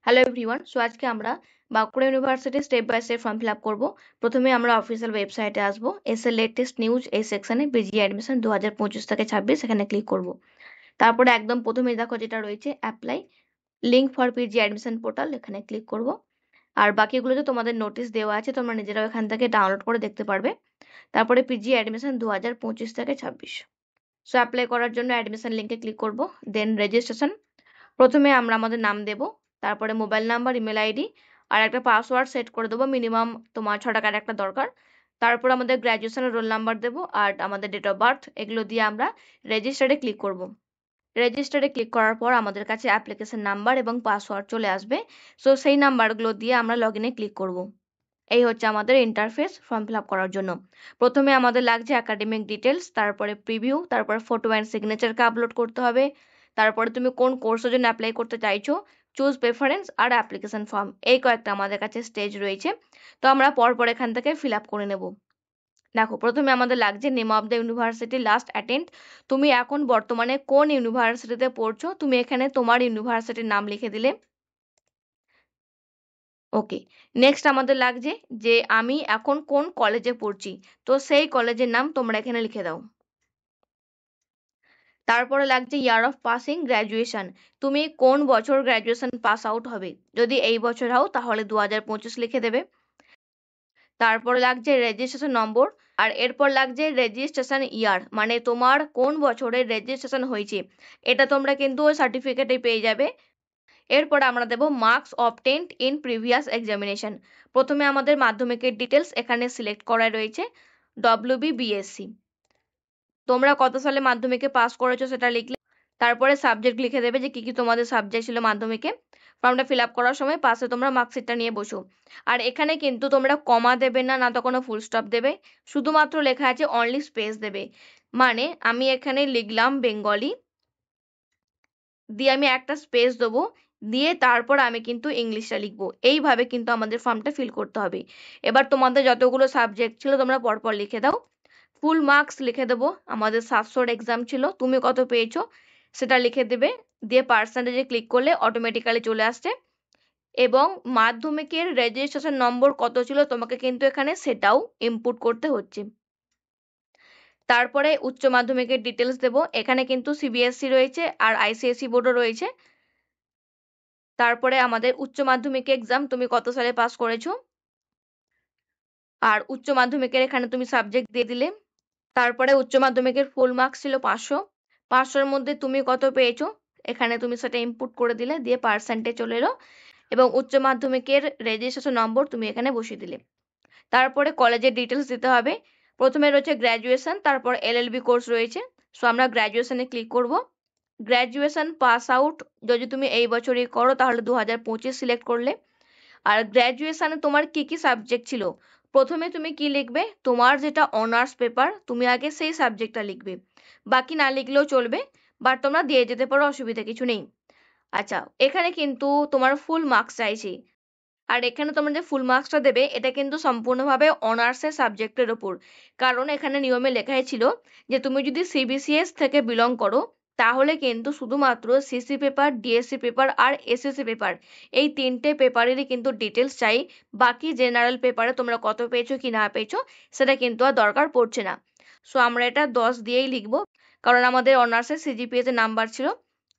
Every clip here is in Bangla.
Hello everyone. সো আজকে আমরা Bankura university step by step form fill up করবো। প্রথমে আমরা অফিসিয়াল ওয়েবসাইটে আসবো, এসে লেটেস্ট নিউজ এই সেকশনে পিজি অ্যাডমিশন 2025 থেকে 26 এখানে ক্লিক করব। তারপরে একদম প্রথমে দেখো যেটা রয়েছে apply link for PG admission portal, এখানে ক্লিক করব। আর বাকিগুলো যে তোমাদের নোটিশ দেওয়া আছে তোমরা নিজেরাও এখান থেকে ডাউনলোড করে দেখতে পারবে। তারপরে পিজি অ্যাডমিশন 2025 থেকে 26। সো অ্যাপ্লাই করার জন্য অ্যাডমিশন লিঙ্কে ক্লিক করব, দেন রেজিস্ট্রেশন। প্রথমে আমরা আমাদের নাম দেব, তারপরে মোবাইল নাম্বার, ইমেল আইডি আর একটা পাসওয়ার্ড সেট করে দেবো, মিনিমাম তোমার 6 টাকার একটা দরকার। তারপর আমাদের গ্র্যাজুয়েশনের রোল নাম্বার দেবো আর আমাদের ডেট অফ বার্থ, এগুলো দিয়ে আমরা রেজিস্টারে ক্লিক করব। রেজিস্টারে ক্লিক করার পর আমাদের কাছে অ্যাপ্লিকেশন নাম্বার এবং পাসওয়ার্ড চলে আসবে। সো সেই নাম্বারগুলো দিয়ে আমরা লগ ইনে ক্লিক করব। এই হচ্ছে আমাদের ইন্টারফেস ফর্ম ফিল আপ করার জন্য। প্রথমে আমাদের লাগছে একাডেমিক ডিটেলস, তারপরে প্রিভিউ, তারপর ফটো অ্যান্ড সিগনেচারকে আপলোড করতে হবে। তারপরে তুমি কোন কোর্সের জন্য অ্যাপ্লাই করতে চাইছো, চুজ প্রেফারেন্স আর অ্যাপ্লিকেশন ফর্ম, এই কয়েকটা আমাদের কাছে স্টেজ রয়েছে। তো আমরা পরপর এখান থেকে ফিল আপ করে নেব। দেখো প্রথমে আমাদের লাগছে name of the university last attend. তুমি এখন বর্তমানে কোন ইউনিভার্সিটিতে পড়ছো, তুমি এখানে তোমার ইউনিভার্সিটির নাম লিখে দিলে। ওকে। নেক্সট আমাদের লাগছে যে আমি এখন কোন কলেজে পড়ছি, তো সেই কলেজের নাম তোমরা এখানে লিখে দাও। তারপরে লাগছে ইয়ার অফ পাসিং গ্র্যাজুয়েশন, তুমি কোন বছর গ্র্যাজুয়েশন পাস আউট হবে, যদি এই বছর হও তাহলে 2025 লিখে দেবে। তারপরে লাগছে রেজিস্ট্রেশন নম্বর, আর এরপর লাগছে রেজিস্ট্রেশন ইয়ার, মানে তোমার কোন বছরে রেজিস্ট্রেশন হয়েছে, এটা তোমরা কিন্তু ওই সার্টিফিকেটে পেয়ে যাবে। এরপর আমরা দেব marks obtained in previous examination. প্রথমে আমাদের মাধ্যমিকের ডিটেলস এখানে সিলেক্ট করা রয়েছে, WBBSc, তোমরা কত সালে মাধ্যমিকে পাস করেছো সেটা লিখলে। তারপরে সাবজেক্ট লিখে দেবে যে কি কি তোমাদের সাবজেক্ট ছিল মাধ্যমিকে। ফর্মটা ফিল আপ করার সময় পাশে তোমরা মার্কশিটটা নিয়ে বসো। আর এখানে কিন্তু তোমরা কমা দেবে না, না তো কোনো ফুল স্টপ দেবে, শুধুমাত্র লেখা আছে অনলি স্পেস দেবে। মানে আমি এখানে লিখলাম বেঙ্গলি, দিয়ে আমি একটা স্পেস দেবো, দিয়ে তারপর আমি কিন্তু ইংলিশটা লিখবো। এইভাবে কিন্তু আমাদের ফর্মটা ফিল করতে হবে। এবার তোমাদের যতগুলো সাবজেক্ট ছিল তোমরা পরপর লিখে দাও। ফুল মার্কস লিখে দেবো, আমাদের 700-র এক্সাম ছিল, তুমি কত পেয়েছো সেটা লিখে দেবে, দিয়ে পার্সেন্টেজে ক্লিক করলে অটোমেটিক্যালি চলে আসছে। এবং মাধ্যমিকের রেজিস্ট্রেশন নম্বর কত ছিল তোমাকে কিন্তু এখানে সেটাও ইনপুট করতে হচ্ছে। তারপরে উচ্চ মাধ্যমিকের ডিটেলস দেবো, এখানে কিন্তু সিবিএসসি রয়েছে আর আইসিএসসি বোর্ডও রয়েছে। তারপরে আমাদের উচ্চ মাধ্যমিক এক্সাম তুমি কত সালে পাস করেছো, আর উচ্চ মাধ্যমিকের এখানে তুমি সাবজেক্ট দিয়ে দিলে। তারপরে উচ্চ মাধ্যমিকের ফুল মার্কস ছিল 500, 500-র মধ্যে তুমি কত পেয়েছো এখানে তুমি সেটা ইনপুট করে দিলে, দিয়ে পার্সেন্টেজ চলে এলো এবং উচ্চ মাধ্যমিকের রেজিস্ট্রেশন নম্বর তুমি এখানে বসিয়ে দিলে। তারপরে কলেজের ডিটেলস দিতে হবে। প্রথমে রয়েছে গ্র্যাজুয়েশন, তারপর এলএলবি কোর্স রয়েছে। সো আমরা গ্র্যাজুয়েশনে ক্লিক করব। গ্র্যাজুয়েশন পাস আউট যদি তুমি এই বছরই করো তাহলে 2025 সিলেক্ট করলে। আর গ্র্যাজুয়েশনে তোমার কি কি সাবজেক্ট ছিল, প্রথমে তুমি কি লিখবে, তোমার যেটা অনার্স পেপার তুমি আগে সেই সাবজেক্টটা লিখবে, বাকি না লিখলেও চলবে, বাট তোমরা দিয়ে যেতে পারো, অসুবিধা কিছু নেই। আচ্ছা, এখানে কিন্তু তোমার ফুল মার্কস চাইছি, আর এখানে তোমরা যে ফুল মার্কসটা দেবে এটা কিন্তু সম্পূর্ণভাবে অনার্সের সাবজেক্টের ওপর। কারণ এখানে নিয়মে লেখাই ছিল যে তুমি যদি সিবিসিএস থেকে বিলং করো তাহলে কিন্তু শুধুমাত্র সিসি পেপার, ডিএসসি পেপার আর এসএসসি পেপার, এই 3টে পেপারেরই কিন্তু ডিটেলস চাই। বাকি জেনারেল পেপারে তোমরা কত পেয়েছো কি না পেয়েছো সেটা কিন্তু আর দরকার পড়ছে না। সো আমরা এটা 10 দিয়েই লিখবো, কারণ আমাদের অনার্সের সিজিপিএ যে নাম্বার ছিল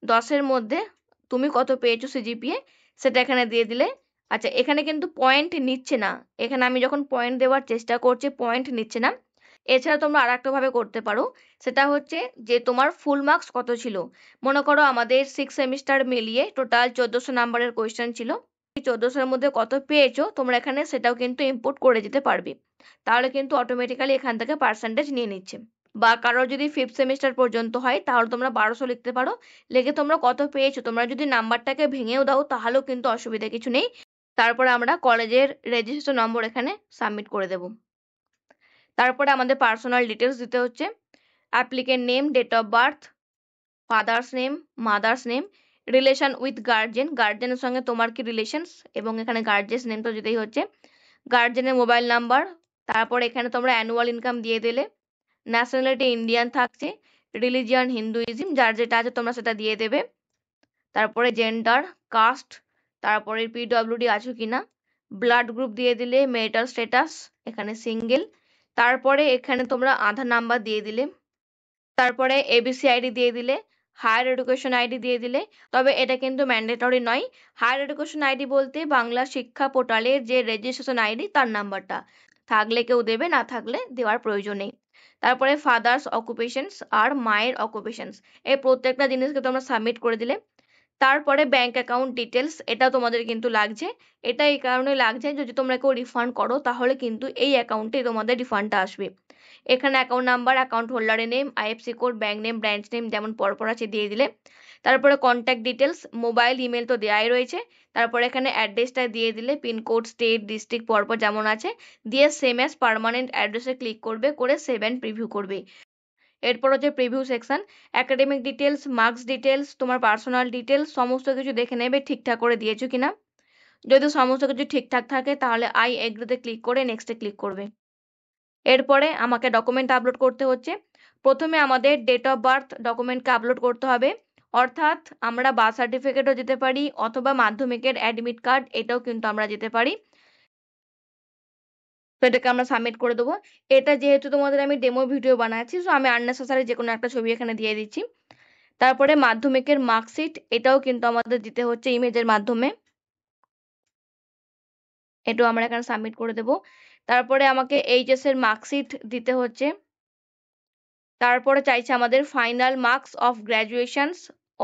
10-এর মধ্যে তুমি কত পেয়েছো সিজিপিএ সেটা এখানে দিয়ে দিলে। আচ্ছা, এখানে কিন্তু পয়েন্ট নিচ্ছে না, এখানে আমি যখন পয়েন্ট দেওয়ার চেষ্টা করছি পয়েন্ট নিচ্ছে না। এছাড়া তোমরা আর একটা ভাবে করতে পারো, সেটা হচ্ছে যে তোমার ফুল মার্কস কত ছিল। মনে করো আমাদের 6 সেমিস্টার মিলিয়ে টোটাল 1400 নাম্বারের কোয়েশ্চেন ছিল, এই 1400-এর মধ্যে কত পেয়েছো তোমরা এখানে সেটাও কিন্তু ইনপুট করে দিতে পারবে, তাহলে কিন্তু অটোমেটিক্যালি এখান থেকে পার্সেন্টেজ নিয়ে নিচ্ছে। বা কারোর যদি 5th সেমিস্টার পর্যন্ত হয় তাহলে তোমরা 1200 লিখতে পারো, লিখে তোমরা কত পেয়েছো তোমরা যদি নাম্বারটাকে ভেঙেও দাও তাহলেও কিন্তু অসুবিধা কিছু নেই। তারপরে আমরা কলেজের রেজিস্ট্রেশন নম্বর এখানে সাবমিট করে দেব। তারপরে আমাদের পার্সোনাল ডিটেলস দিতে হচ্ছে, applicant name, date of birth, father's name, mother's name, relation with guardian, গার্জেনের সঙ্গে তোমার কি রিলেশনস, এবং এখানে গার্জেন্স নেম তো যেতেই হচ্ছে, গার্জেনের মোবাইল নাম্বার, তারপর এখানে তোমরা অ্যানুয়াল ইনকাম দিয়ে দিলে, ন্যাশনালিটি ইন্ডিয়ান থাকছে, রিলিজিয়ান হিন্দুইজম, যার যেটা আছে তোমরা সেটা দিয়ে দেবে। তারপরে জেন্ডার, কাস্ট, তারপরে পিডব্লিউডি আছো কিনা, ব্লাড গ্রুপ দিয়ে দিলে, মেরিটাল স্ট্যাটাস এখানে সিঙ্গেল, তারপরে এখানে তোমরা আধার নাম্বার দিয়ে দিলে, তারপরে এবিসি আইডি দিয়ে দিলে, হায়ার এডুকেশন আইডি দিয়ে দিলে। তবে এটা কিন্তু ম্যান্ডেটরি নয়। হায়ার এডুকেশন আইডি বলতে বাংলা শিক্ষা পোর্টালের যে রেজিস্ট্রেশন আইডি তার নাম্বারটা, থাকলে কেউ দেবে, না থাকলে দেওয়ার প্রয়োজন নেই। তারপরে ফাদার্স অকুপেশনস আর মায়ের অকুপেশনস, এই প্রত্যেকটা জিনিসকে তোমরা সাবমিট করে দিলে। তারপরে ব্যাংক অ্যাকাউন্ট ডিটেলস, এটা তোমাদের কিন্তু লাগছে। এটা এই কারণে লাগছে, যদি তোমরা কেউ রিফান্ড করো তাহলে কিন্তু এই অ্যাকাউন্টে তোমাদের রিফান্ডটা আসবে। এখানে অ্যাকাউন্ট নাম্বার, অ্যাকাউন্ট হোল্ডারের name, IFC code, bank name, branch name যেমন পরপর আছে দিয়ে দিলে। তারপরে কন্ট্যাক্ট ডিটেলস, মোবাইল ইমেল তো দেওয়াই রয়েছে। তারপরে এখানে অ্যাড্রেসটা দিয়ে দিলে, পিনকোড, স্টেট, ডিস্ট্রিক্ট পরপর যেমন আছে দিয়ে সেম অ্যাজ পার্মানেন্ট অ্যাড্রেসে ক্লিক করবে, করে সেভ অ্যান্ড প্রিভিউ করবে। এরপর হচ্ছে preview section, academic details, marks details, তোমার পার্সোনাল ডিটেলস সমস্ত কিছু দেখে নেবে ঠিকঠাক করে দিয়েছো কিনা। যদি সমস্ত কিছু ঠিকঠাক থাকে তাহলে আই এগ্রিতে ক্লিক করে নেক্সটে ক্লিক করবে। এরপরে আমাকে ডকুমেন্ট আপলোড করতে হচ্ছে। প্রথমে আমাদের ডেট অফ বার্থ ডকুমেন্টকে আপলোড করতে হবে, অর্থাৎ আমরা বার্থ সার্টিফিকেটও দিতে পারি অথবা মাধ্যমিকের অ্যাডমিট কার্ড, এটাও কিন্তু আমরা দিতে পারি। তো এটাকে আমরা সাবমিট করে দেবো। এটা যেহেতু তোমাদের আমি ডেমো ভিডিও বানাচ্ছি, সো আমি আননেসেসারি যে কোনো একটা ছবি এখানে দিয়ে দিচ্ছি। তারপরে মাধ্যমিকের মার্কশিট, এটাও কিন্তু আমাদের দিতে হচ্ছে ইমেজের মাধ্যমে, এটাও আমরা এখানে সাবমিট করে দেবো। তারপরে আমাকে এইচএস এর মার্কশিট দিতে হচ্ছে। তারপরে চাইছে আমাদের final marks of graduations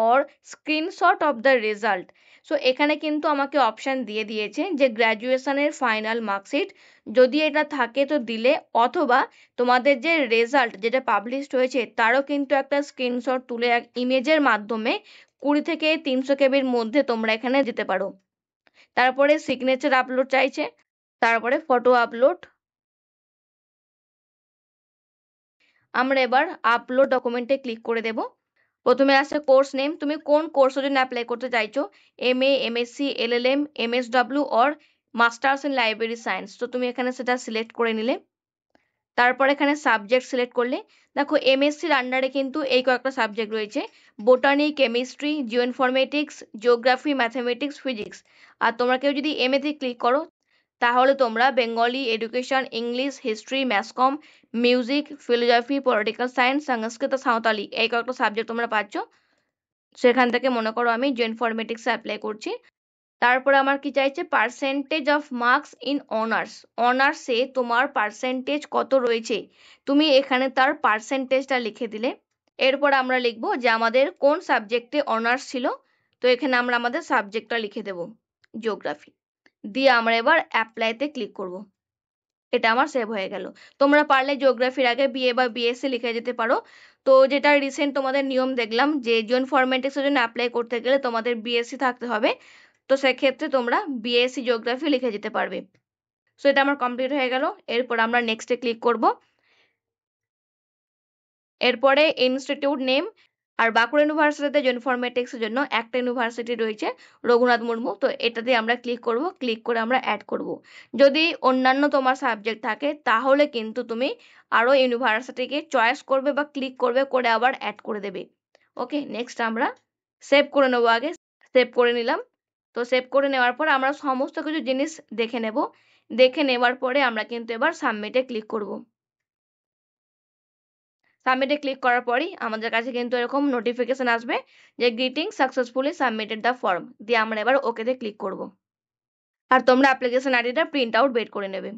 or screenshot of the result. So এখানে কিন্তু আমাকে অপশন দিয়ে দিয়েছে যে গ্র্যাজুয়েশনের ফাইনাল মার্কশিট যদি এটা থাকে তো দিলে, অথবা তোমাদের যে রেজাল্ট যেটা পাবলিশড হয়েছে তারও কিন্তু একটা স্ক্রিনশট তুলে ইমেজের মাধ্যমে 20 থেকে 300 কেবির মধ্যে তোমরা এখানে দিতে পারো। তারপরে সিগনেচার আপলোড চাইছে, তারপরে ফটো আপলোড। আমরা এবার আপলোড ডকুমেন্টে ক্লিক করে দেব। প্রথমে আসছে কোর্স নেম, তুমি কোন কোর্সের জন্য অ্যাপ্লাই করতে চাইছো, MA, MSc, LLM, MSW or masters in library science, তো তুমি এখানে সেটা সিলেক্ট করে নিলে। তারপর এখানে সাবজেক্ট সিলেক্ট করলে, দেখো এমএসসির আন্ডারে কিন্তু এই কয়েকটা সাবজেক্ট রয়েছে, botany, chemistry, geo informatics, geography, mathematics, physics. আর তোমরা কেউ যদি এমএতে ক্লিক করো তাহলে তোমরা Bengali, education, English, history, masscom, music, philosophy, political science, Sanskrit, Santali, এই কয়েকটা সাবজেক্ট তোমরা পাচ্ছ। সেখান থেকে মনে করো আমি জিও ইনফরমেটিক্সে অ্যাপ্লাই করছি। তারপরে আমার কি চাইছে, percentage of marks in honours, অনার্সে তোমার পার্সেন্টেজ কত রয়েছে, তুমি এখানে তার পার্সেন্টেজটা লিখে দিলে। এরপর আমরা লিখবো যে আমাদের কোন সাবজেক্টে অনার্স ছিল, তো এখানে আমরা আমাদের সাবজেক্টটা লিখে দেব, জিওগ্রাফি, দিয়ে আমরা এবার অ্যাপ্লাইতে ক্লিক করব। এটা আমার সেভ হয়ে গেল। তোমরা পারলে জিওগ্রাফির আগে বিএ বা বিএসসি লিখে যেতে পারো। তো যেটা রিসেন্ট তোমাদের নিয়ম দেখলাম যে জিও ইনফরমেটিক্সের জন্য অ্যাপ্লাই করতে গেলে তোমাদের বিএসসি থাকতে হবে, তো সেক্ষেত্রে তোমরা বিএসসি জিওগ্রাফি লিখে যেতে পারবে। সো এটা আমার কমপ্লিট হয়ে গেল। এরপর আমরা নেক্সটে ক্লিক করব। এরপরে ইনস্টিটিউট নেম, আর বাঁকুড়া ইউনিভার্সিটিতে জিও ইনফরমেটিক্সের জন্য একটা ইউনিভার্সিটি রয়েছে, রঘুনাথ মুর্মু, তো এটাতে আমরা ক্লিক করব। ক্লিক করে আমরা অ্যাড করব। যদি অন্যান্য তোমার সাবজেক্ট থাকে তাহলে কিন্তু তুমি আরও ইউনিভার্সিটিকে চয়েস করবে বা ক্লিক করবে, করে আবার অ্যাড করে দেবে। ওকে, নেক্সট আমরা সেভ করে নেবো। আগে সেভ করে নিলাম। তো সেভ করে নেওয়ার পর আমরা সমস্ত কিছু জিনিস দেখে নেব। দেখে নেওয়ার পরে আমরা কিন্তু এবার সাবমিটে ক্লিক করব। সাবমিটে ক্লিক করার পরই আমাদের কাছে কিন্তু এরকম নোটিফিকেশন আসবে যে greeting successfully submitted the form, দিয়ে আমরা এবার ওকেতে ক্লিক করব। আর তোমরা অ্যাপ্লিকেশন আইডিটা প্রিন্ট আউট বের করে নেবে।